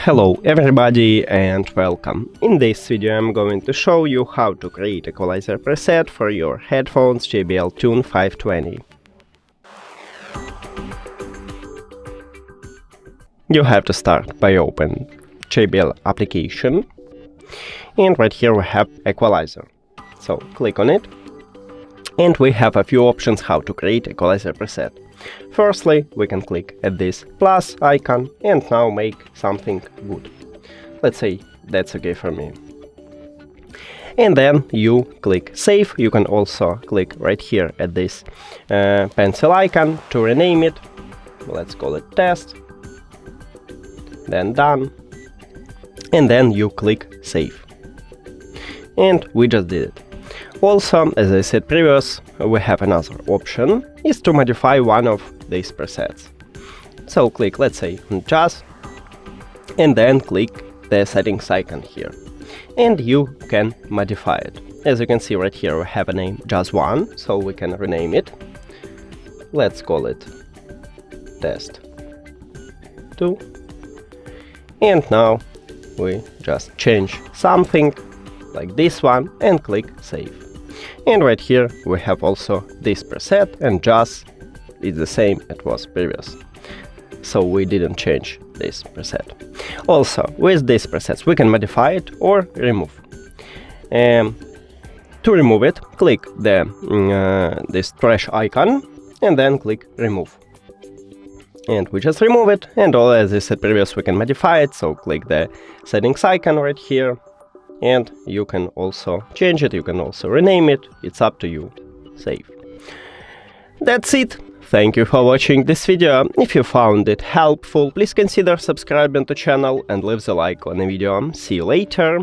Hello everybody and welcome. In this video I'm going to show you how to create equalizer preset for your headphones JBL Tune 520. You have to start by opening JBL application, and right here we have equalizer. So click on it and we have a few options how to create equalizer preset. Firstly, we can click at this plus icon and now make something good. Let's say that's okay for me. And then you click save. You can also click right here at this pencil icon to rename it. Let's call it test. Then done. And then you click save. And we just did it. Also, as I said previous, we have another option, is to modify one of these presets. So click, let's say, on jazz, and then click the settings icon here. And you can modify it. As you can see right here, we have a name jazz 1, so we can rename it. Let's call it test 2. And now we just change something like this one and click save. And right here we have also this preset, and jazz is the same it was previous. So we didn't change this preset. Also, with these presets we can modify it or remove. To remove it, click this trash icon and then click remove. And we just remove it, and all, as I said previous, we can modify it, so click the settings icon right here. And you can also change it, you can also rename it, it's up to you. Save. That's it. Thank you for watching this video. If you found it helpful, please consider subscribing to the channel and leave the like on the video. See you later.